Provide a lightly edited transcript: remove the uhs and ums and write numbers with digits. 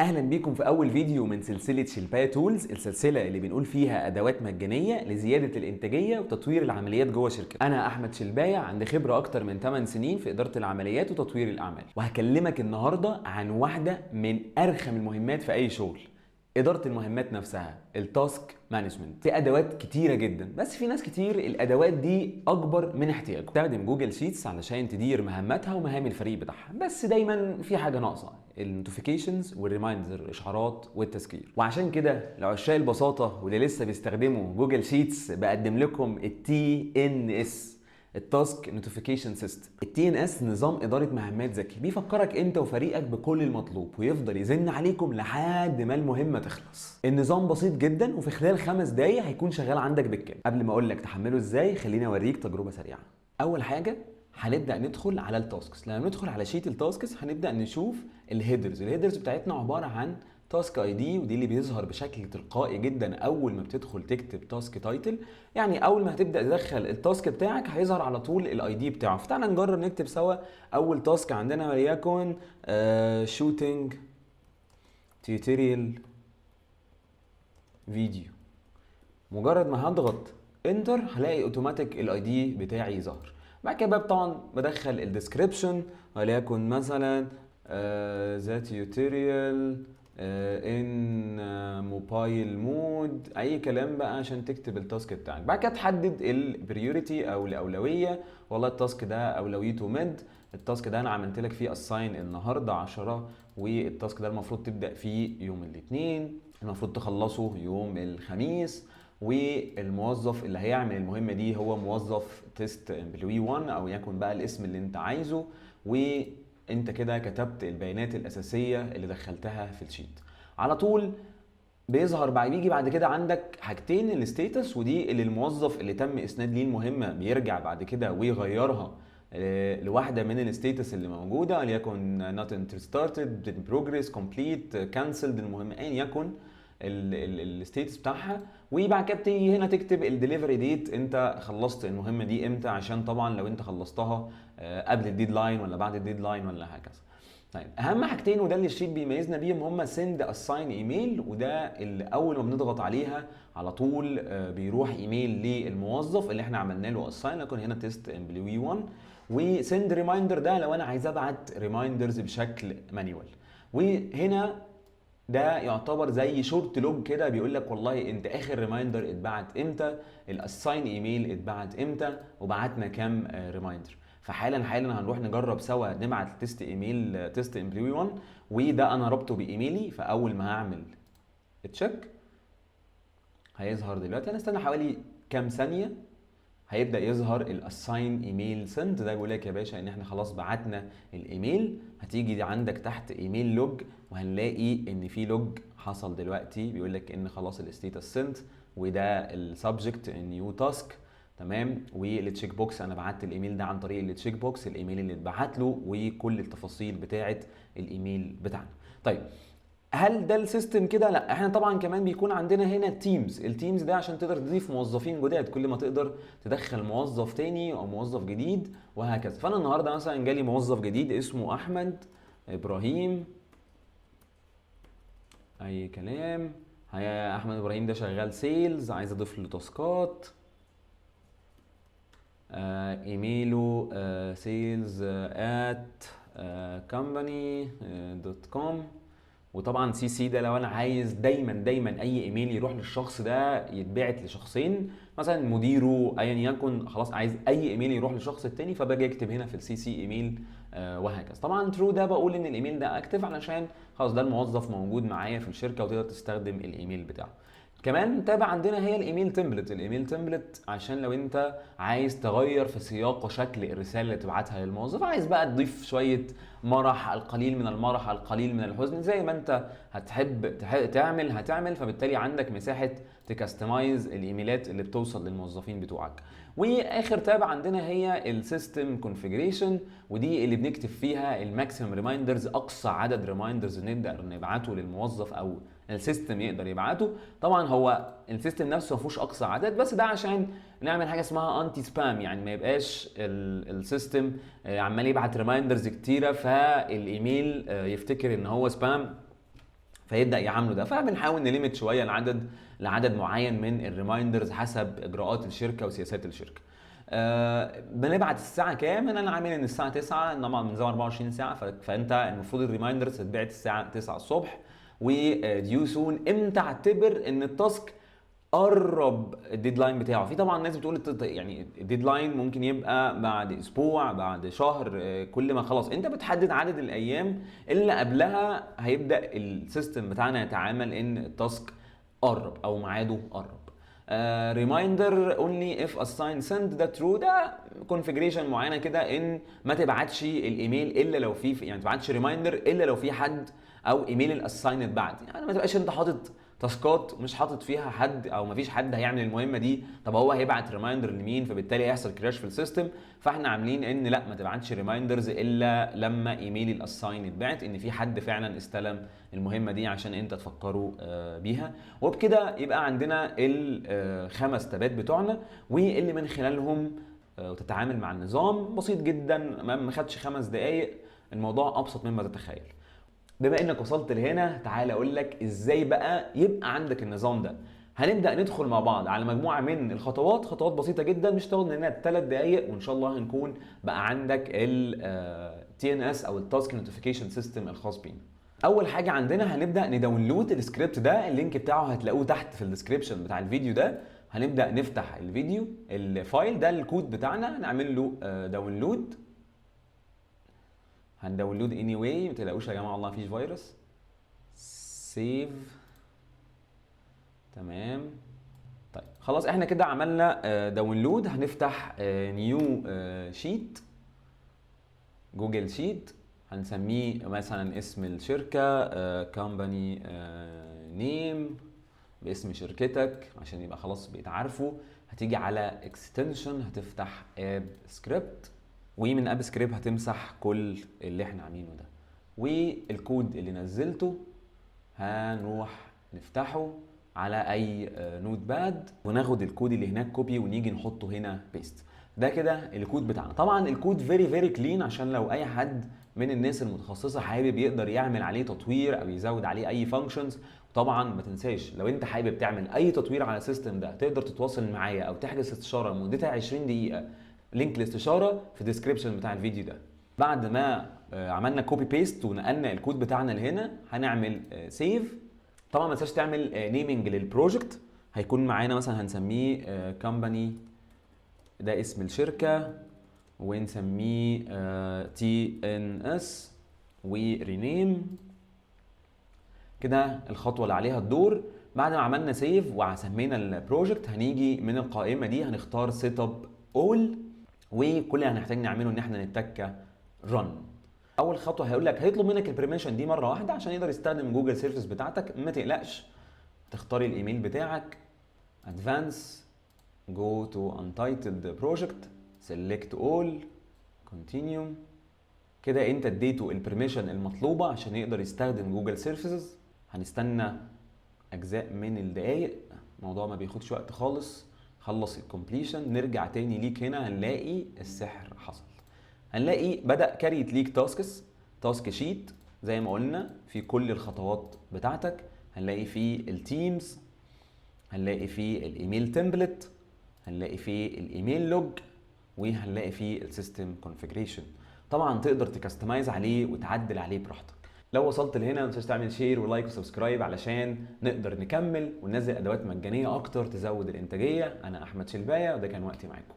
اهلا بيكم في اول فيديو من سلسله شلبايه تولز، السلسله اللي بنقول فيها ادوات مجانيه لزياده الانتاجيه وتطوير العمليات جوه شركتك. انا احمد شلبايه، عندي خبره اكتر من 8 سنين في اداره العمليات وتطوير الاعمال، وهكلمك النهارده عن واحده من ارخم المهمات في اي شغل، إدارة المهمات نفسها، التاسك مانجمنت. في أدوات كتيرة جدا، بس في ناس كتير الأدوات دي أكبر من احتياجه. تستخدم جوجل شيتس علشان تدير مهماتها ومهام الفريق بتاعها، بس دايما في حاجة ناقصة، النوتيفيكيشنز والريمايندر، الإشعارات والتذكير. وعشان كده لعشاق البساطة واللي لسه بيستخدموا جوجل شيتس بقدم لكم التي ان اس، التاسك نوتيفيكيشن سيستم. التي ان اس نظام اداره مهمات ذكي، بيفكرك انت وفريقك بكل المطلوب ويفضل يزن عليكم لحد ما المهمه تخلص. النظام بسيط جدا وفي خلال 5 دقايق هيكون شغال عندك بالكامل. قبل ما اقول لك تحمله ازاي، خليني اوريك تجربه سريعه. اول حاجه هنبدا ندخل على التاسكس. لما ندخل على شيت التاسكس هنبدا نشوف الهيدرز بتاعتنا عباره عن تاسك اي دي، ودي اللي بيظهر بشكل تلقائي جدا اول ما بتدخل تكتب تاسك تايتل. يعني اول ما هتبدا تدخل التاسك بتاعك هيظهر على طول الاي دي بتاعه. فتعالى نجرب نكتب سوا اول تاسك عندنا، وليكن شوتينج توتوريال فيديو. مجرد ما هضغط انتر هلاقي اوتوماتيك الاي دي بتاعي ظهر. بعد كده طبعا بدخل الديسكريبشن، وليكن مثلا ذا توتوريال ان موبايل مود، اي كلام بقى عشان تكتب التاسك بتاعك. بعد كده تحدد البريوريتي او الاولويه. والله التاسك ده اولويته ميد، التاسك ده انا عملت لك فيه اساين النهارده 10، والتاسك ده المفروض تبدا فيه يوم الاثنين، المفروض تخلصه يوم الخميس. والموظف اللي هيعمل المهمه دي هو موظف تيست امبلوي 1 او يكن بقى الاسم اللي انت عايزه. وانت كده كتبت البيانات الاساسيه اللي دخلتها في الشيت. على طول بيجي بعد كده عندك حاجتين، الستيتس، ودي اللي الموظف اللي تم اسناد ليه المهمه بيرجع بعد كده ويغيرها لواحده من الستيتس اللي موجوده، وليكن not started, in progress, complete, cancelled، المهم ايا يكن الستيتس بتاعها. وبعد كده بتيجي هنا تكتب الدليفري ديت، انت خلصت المهمه دي امتى، عشان طبعا لو انت خلصتها قبل الديدلاين ولا بعد الديدلاين ولا هكذا. طيب اهم حاجتين وده اللي الشيت بيميزنا بيهم، هما سند اساين ايميل، وده اللي اول ما بنضغط عليها على طول بيروح ايميل للموظف اللي احنا عملنا له اساين، لكن هنا تيست امبلوي 1. وسند ريمايندر ده لو انا عايز ابعت ريمايندرز بشكل مانيوال. وهنا ده يعتبر زي شورت لوج كده، بيقول لك والله انت اخر ريمايندر اتبعت امتى، الاساين ايميل اتبعت امتى، وبعتنا كام ريمايندر. فحالا هنروح نجرب سوا نبعت تيست ايميل تيست امبلوي 1، وده انا ربطه بايميلي. فاول ما هعمل تشيك هيظهر دلوقتي، هنستنى حوالي كام ثانيه هيبدا يظهر الاساين ايميل سنت. ده بيقول لك يا باشا ان احنا خلاص بعتنا الايميل. هتيجي عندك تحت ايميل لوج، وهنلاقي ان في لوج حصل دلوقتي بيقول لك ان خلاص الستيتس سنت، وده السبجكت نيو تاسك. تمام، والتشيك بوكس انا بعت الايميل ده عن طريق التشيك بوكس، الايميل اللي اتبعت له وكل التفاصيل بتاعه الايميل بتاعنا. طيب هل ده السيستم كده؟ لا، احنا طبعا كمان بيكون عندنا هنا تيمز. التيمز ده عشان تقدر تضيف موظفين جداد، كل ما تقدر تدخل موظف تاني او موظف جديد وهكذا. فانا النهارده مثلا جالي موظف جديد اسمه احمد ابراهيم، اي كلام. هيا احمد ابراهيم ده شغال سيلز، عايز اضيف له تاسكات. ايميله sales at company.com. وطبعا سي سي ده لو انا عايز دايما اي ايميل يروح للشخص ده يتبعت لشخصين، مثلا مديره ايا يكن، خلاص عايز اي ايميل يروح للشخص التاني فباجي اكتب هنا في السي سي ايميل وهكذا. طبعا ترو ده بقول ان الايميل ده اكتف علشان خلاص ده الموظف موجود معايا في الشركه وتقدر تستخدم الايميل بتاعه. كمان تابع عندنا هي الايميل تمبلت. الايميل تمبلت عشان لو انت عايز تغير في سياق وشكل الرساله اللي تبعتها للموظف، عايز بقى تضيف شويه مرح، القليل من المرح، القليل من الحزن، زي ما انت هتحب هتعمل. فبالتالي عندك مساحه تكستمايز الايميلات اللي بتوصل للموظفين بتوعك. واخر تاب عندنا هي السيستم كونفيجريشن، ودي اللي بنكتب فيها الماكسيمم ريمايندرز، اقصى عدد ريمايندرز نقدر نبعته للموظف او السيستم يقدر يبعته. طبعا هو السيستم نفسه ما فيهوش اقصى عدد، بس ده عشان نعمل حاجه اسمها انتي سبام، يعني ما يبقاش السيستم عمال يبعت ريمايندرز كتيره فالايميل يفتكر ان هو سبام فيبدا يعامله ده. فبنحاول نليمت شويه لعدد معين من الريمايندرز حسب اجراءات الشركه وسياسات الشركه. بنبعت الساعه كام؟ انا عامل ان الساعه 9، طبعا من زمان 24 ساعه، فانت المفروض الريمايندرز تتبعت الساعه 9 الصبح. وديو سون امتى اعتبر ان التاسك قرب الديدلاين بتاعه؟ في طبعا ناس بتقول يعني الديدلاين ممكن يبقى بعد اسبوع، بعد شهر، كل ما خلاص انت بتحدد عدد الايام اللي قبلها هيبدا السيستم بتاعنا يتعامل ان التاسك قرب او ميعاده قرب. ريمايندر اونلي اف اساين سند ده ترو، ده كونفيجريشن معينه كده ان ما تبعتش الايميل الا لو في، يعني ما تبعتش ريمايندر الا لو في حد او ايميل الاساين اتبعت. يعني ما تبقاش انت حاطط تاسكات مش حاطط فيها حد او مفيش حد هيعمل المهمه دي، طب هو هيبعت ريمايندر لمين؟ فبالتالي هيحصل كراش في السيستم. فاحنا عاملين ان لا، ما تبعتش ريمايندرز الا لما ايميل الاساين يتبعت ان في حد فعلا استلم المهمه دي عشان انت تفكروا بيها. وبكده يبقى عندنا الخمس تابات بتوعنا واللي من خلالهم وتتعامل مع النظام. بسيط جدا، ما خدش 5 دقائق، الموضوع ابسط مما تتخيل. بما انك وصلت لهنا تعال اقول لك ازاي بقى يبقى عندك النظام ده. هنبدا ندخل مع بعض على مجموعه من الخطوات، خطوات بسيطه جدا مش تاخد مننا 3 دقائق، وان شاء الله هنكون بقى عندك ال TNS او التاسك نوتيفيكيشن سيستم الخاص بينا. اول حاجه عندنا هنبدا نداونلود السكريبت ده، اللينك بتاعه هتلاقوه تحت في الديسكريبشن بتاع الفيديو ده. هنبدا نفتح الفيديو، الفايل ده الكود بتاعنا هنعمل له داونلود. هنداونلود اني واي، ما تقلقوش يا جماعه والله مفيش فيروس. سيف، تمام. طيب خلاص احنا كده عملنا داونلود. هنفتح نيو شيت، جوجل شيت، هنسميه مثلا اسم الشركه كومباني نيم باسم شركتك عشان يبقى خلاص بقيت عارفه. هتيجي على اكستنشن هتفتح اب سكريبت، ومن اب سكريبت هتمسح كل اللي احنا عاملينه ده. والكود اللي نزلته هنروح نفتحه على اي نوت باد وناخد الكود اللي هناك كوبي ونيجي نحطه هنا بيست. ده كده الكود بتاعنا. طبعا الكود فيري كلين عشان لو اي حد من الناس المتخصصه حابب يقدر يعمل عليه تطوير او يزود عليه اي فانكشنز. طبعا ما تنساش لو انت حابب تعمل اي تطوير على السيستم ده تقدر تتواصل معايا او تحجز استشاره مدتها 20 دقيقه. لينك الاستشاره في الديسكريبشن بتاع الفيديو ده. بعد ما عملنا كوبي بيست ونقلنا الكود بتاعنا لهنا هنعمل سيف. طبعا ما تنساش تعمل نيمنج للبروجكت، هيكون معانا مثلا هنسميه كومباني، ده اسم الشركه، ونسميه TNS ورينيم. كده الخطوه اللي عليها الدور. بعد ما عملنا سيف وسمينا البروجكت هنيجي من القائمه دي هنختار سيت اب اول، وكل اللي هنحتاج نعمله ان احنا نتك رن. اول خطوه هيقول لك هيطلب منك البرميشن دي مره واحده عشان يقدر يستخدم جوجل سيرفيس بتاعتك. ما تقلقش، تختار الايميل بتاعك، ادفانس، جو تو untitled project، select all، continue. كده انت اديته البرميشن المطلوبه عشان يقدر يستخدم جوجل سيرفيسز. هنستنى اجزاء من الدقايق، الموضوع ما بياخدش وقت خالص. خلص الكومبليشن نرجع تاني ليك هنا هنلاقي السحر حصل. هنلاقي بدأ كاريت ليك تاسكس، تاسك شيت زي ما قلنا في كل الخطوات بتاعتك. هنلاقي فيه التيمز، هنلاقي فيه الايميل تمبلت، هنلاقي فيه الايميل لوج، وهنلاقي فيه السيستم كونفيجريشن. طبعا تقدر تكستمايز عليه وتعدل عليه براحتك. لو وصلت لهنا ما تنساش تعمل شير ولايك وسبسكرايب علشان نقدر نكمل وننزل ادوات مجانيه اكتر تزود الانتاجيه. انا احمد شلبايه وده كان وقتي معاكم.